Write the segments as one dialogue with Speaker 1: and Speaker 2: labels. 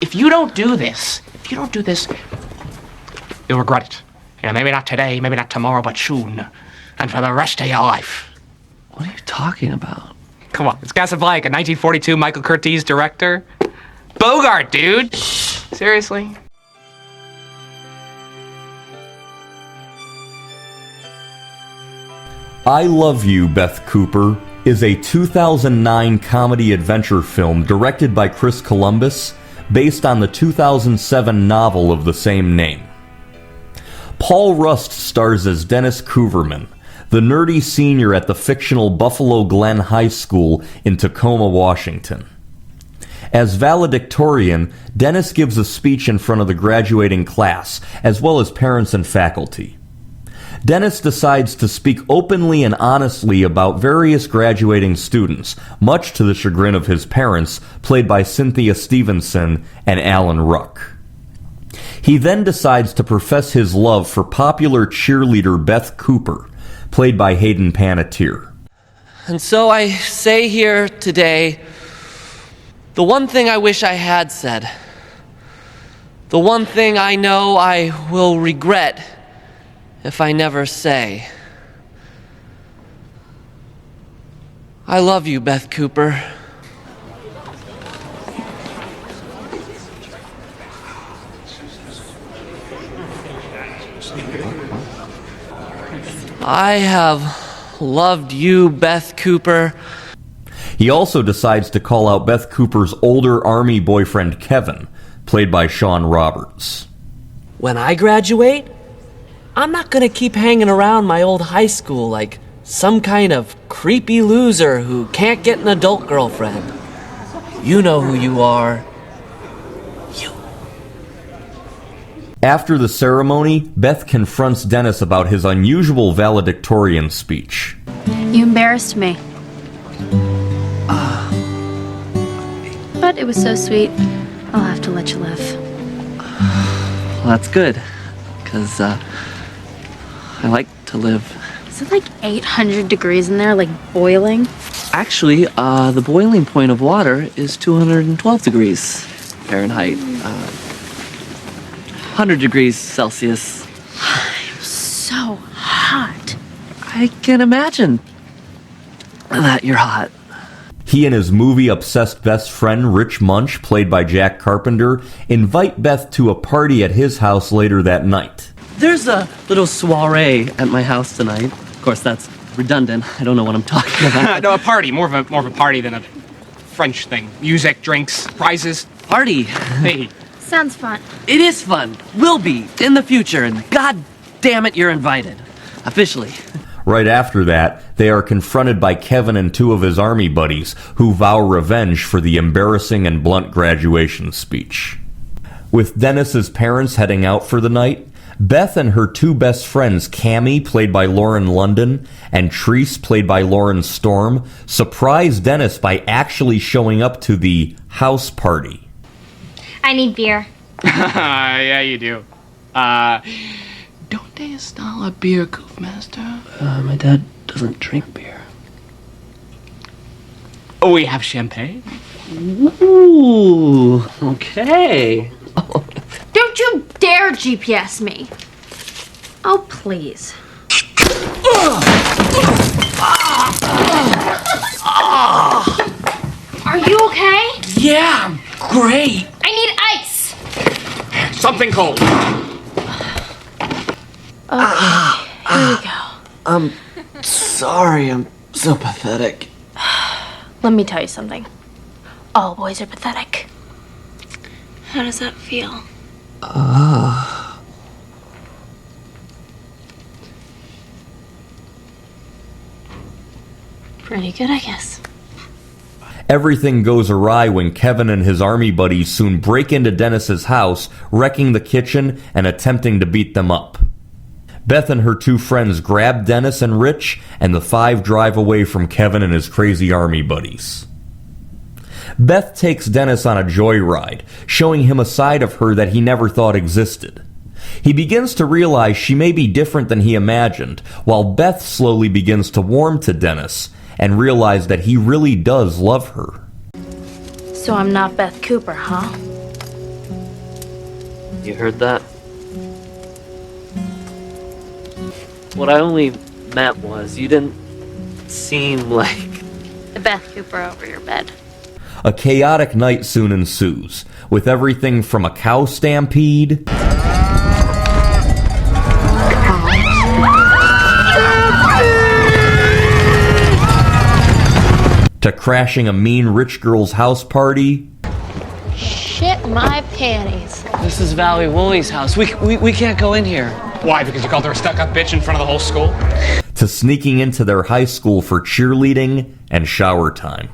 Speaker 1: If you don't do this, you'll regret it. You know, maybe not today, maybe not tomorrow, but soon. And for the rest of your life.
Speaker 2: What are you talking about?
Speaker 1: Come on, it's Casablanca, 1942, Michael Curtiz director. Bogart, dude! Seriously?
Speaker 3: I Love You, Beth Cooper is a 2009 comedy adventure film directed by Chris Columbus, based on the 2007 novel of the same name. Paul Rust stars as Dennis Cooverman, the nerdy senior at the fictional Buffalo Glen High School in Tacoma, Washington. As valedictorian, Dennis gives a speech in front of the graduating class, as well as parents and faculty. Dennis decides to speak openly and honestly about various graduating students, much to the chagrin of his parents, played by Cynthia Stevenson and Alan Ruck. He then decides to profess his love for popular cheerleader Beth Cooper, played by Hayden Panettiere.
Speaker 2: And so I say here today, the one thing I wish I had said, the one thing I know I will regret if I never say. I love you, Beth Cooper. I have loved you, Beth Cooper.
Speaker 3: He also decides to call out Beth Cooper's older Army boyfriend Kevin, played by Sean Roberts.
Speaker 2: When I graduate, I'm not gonna keep hanging around my old high school like some kind of creepy loser who can't get an adult girlfriend. You know who you are. You.
Speaker 3: After the ceremony, Beth confronts Dennis about his unusual valedictorian speech.
Speaker 4: You embarrassed me. But it was so sweet, I'll have to let you live.
Speaker 2: Well, that's good, because I like to live.
Speaker 4: Is it like 800 degrees in there, like boiling?
Speaker 2: Actually, the boiling point of water is 212 degrees Fahrenheit. 100 degrees Celsius.
Speaker 4: I'm so hot.
Speaker 2: I can imagine that you're hot.
Speaker 3: He and his movie-obsessed best friend, Rich Munch, played by Jack Carpenter, invite Beth to a party at his house later that night.
Speaker 2: There's a little soiree at my house tonight. Of course, that's redundant. I don't know what I'm talking about.
Speaker 1: No, a party. More of a party than a French thing. Music, drinks, prizes.
Speaker 2: Party.
Speaker 1: Hey.
Speaker 4: Sounds fun.
Speaker 2: It is fun. Will be in the future, and god damn it, you're invited. Officially.
Speaker 3: Right after that, they are confronted by Kevin and two of his army buddies, who vow revenge for the embarrassing and blunt graduation speech. With Dennis's parents heading out for the night, Beth and her two best friends, Cammie, played by Lauren London, and Treese, played by Lauren Storm, surprise Dennis by actually showing up to the house party.
Speaker 5: I need beer.
Speaker 1: Yeah, you do. Don't they install a beer, Goofmaster?
Speaker 2: My dad doesn't drink beer.
Speaker 1: Oh, we have champagne.
Speaker 2: Ooh, okay.
Speaker 4: Don't you dare GPS me. Oh, please.
Speaker 5: Are you okay?
Speaker 2: Yeah, I'm great.
Speaker 5: I need ice.
Speaker 1: Something cold.
Speaker 4: Here we go.
Speaker 2: I'm sorry, I'm so pathetic.
Speaker 4: Let me tell you something. All boys are pathetic.
Speaker 5: How does that feel?
Speaker 4: Pretty good, I guess.
Speaker 3: Everything goes awry when Kevin and his army buddies soon break into Dennis's house, wrecking the kitchen and attempting to beat them up. Beth and her two friends grab Dennis and Rich, and the five drive away from Kevin and his crazy army buddies. Beth takes Dennis on a joyride, showing him a side of her that he never thought existed. He begins to realize she may be different than he imagined, while Beth slowly begins to warm to Dennis and realize that he really does love her.
Speaker 4: So I'm not Beth Cooper, huh?
Speaker 2: You heard that? What I only meant was you didn't seem like...
Speaker 4: Beth Cooper over your bed.
Speaker 3: A chaotic night soon ensues, with everything from a cow stampede to crashing a mean rich girl's house party.
Speaker 4: Shit my panties.
Speaker 2: This is Valley Woolly's house. We can't go in here.
Speaker 1: Why? Because you called her a stuck-up bitch in front of the whole school?
Speaker 3: To sneaking into their high school for cheerleading and shower time.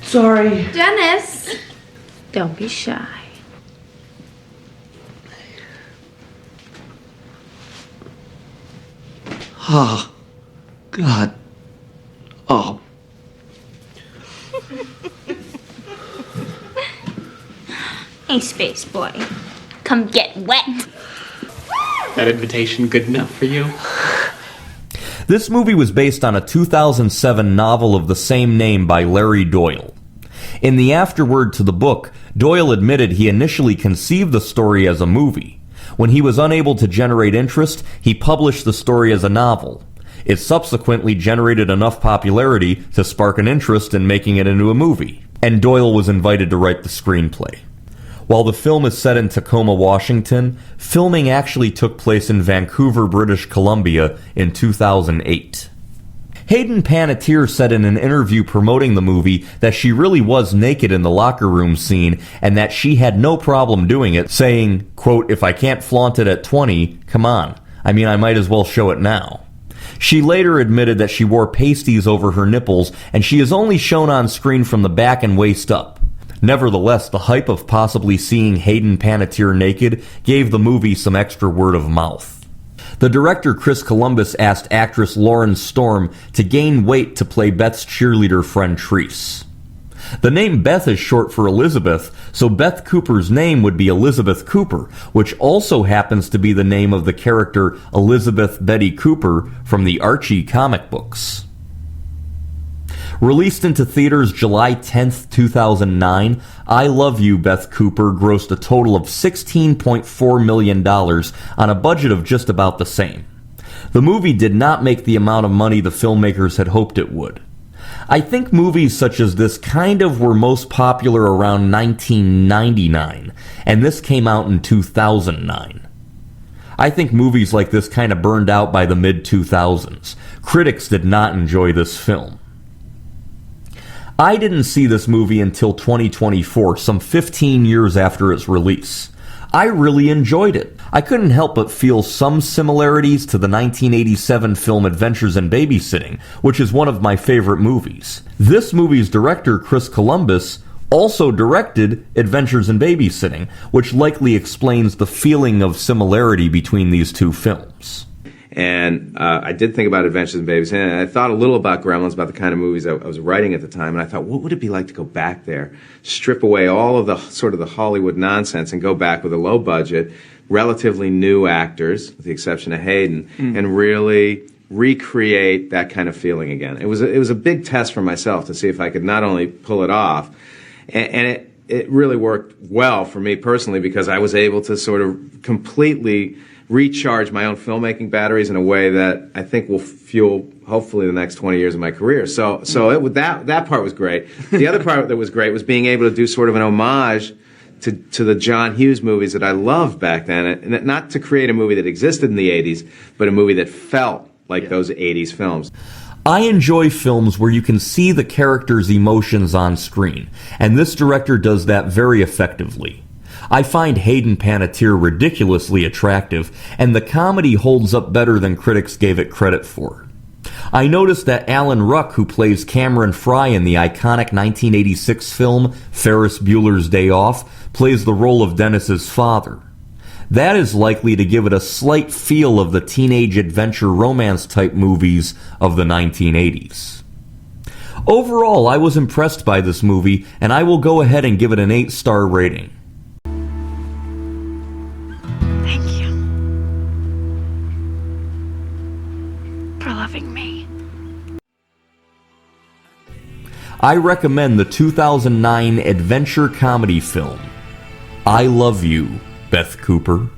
Speaker 2: Sorry.
Speaker 5: Dennis.
Speaker 4: Don't be shy.
Speaker 2: Oh, God. Oh.
Speaker 5: Hey, space boy. Come get wet.
Speaker 1: That invitation good enough for you?
Speaker 3: This movie was based on a 2007 novel of the same name by Larry Doyle. In the afterword to the book, Doyle admitted he initially conceived the story as a movie. When he was unable to generate interest, he published the story as a novel. It subsequently generated enough popularity to spark an interest in making it into a movie, and Doyle was invited to write the screenplay. While the film is set in Tacoma, Washington, filming actually took place in Vancouver, British Columbia in 2008. Hayden Panettiere said in an interview promoting the movie that she really was naked in the locker room scene and that she had no problem doing it, saying, quote, "If I can't flaunt it at 20, come on. I mean, I might as well show it now." She later admitted that she wore pasties over her nipples and she is only shown on screen from the back and waist up. Nevertheless, the hype of possibly seeing Hayden Panettiere naked gave the movie some extra word of mouth. The director Chris Columbus asked actress Lauren Storm to gain weight to play Beth's cheerleader friend Treese. The name Beth is short for Elizabeth, so Beth Cooper's name would be Elizabeth Cooper, which also happens to be the name of the character Elizabeth Betty Cooper from the Archie comic books. Released into theaters July 10th, 2009, I Love You, Beth Cooper grossed a total of $16.4 million on a budget of just about the same. The movie did not make the amount of money the filmmakers had hoped it would. I think movies such as this kind of were most popular around 1999, and this came out in 2009. I think movies like this kind of burned out by the mid-2000s. Critics did not enjoy this film. I didn't see this movie until 2024, some 15 years after its release. I really enjoyed it. I couldn't help but feel some similarities to the 1987 film Adventures in Babysitting, which is one of my favorite movies. This movie's director, Chris Columbus, also directed Adventures in Babysitting, which likely explains the feeling of similarity between these two films.
Speaker 6: And I did think about Adventures in Babysitting, and I thought a little about Gremlins, about the kind of movies I was writing at the time, and I thought, what would it be like to go back there, strip away all of the sort of the Hollywood nonsense and go back with a low budget, relatively new actors, with the exception of Hayden, and really recreate that kind of feeling again. It was a big test for myself to see if I could not only pull it off, and it really worked well for me personally because I was able to sort of completely recharge my own filmmaking batteries in a way that I think will fuel hopefully the next 20 years of my career. So that part was great. The other part that was great was being able to do sort of an homage to the John Hughes movies that I loved back then, and not to create a movie that existed in the 80s, but a movie that felt like those 80s films.
Speaker 3: I enjoy films where you can see the characters' emotions on screen, and this director does that very effectively. I find Hayden Panettiere ridiculously attractive, and the comedy holds up better than critics gave it credit for. I noticed that Alan Ruck, who plays Cameron Fry in the iconic 1986 film Ferris Bueller's Day Off, plays the role of Dennis's father. That is likely to give it a slight feel of the teenage adventure romance type movies of the 1980s. Overall, I was impressed by this movie, and I will go ahead and give it an 8-star rating.
Speaker 4: Thank you for loving me.
Speaker 3: I recommend the 2009 adventure comedy film, I Love You, Beth Cooper.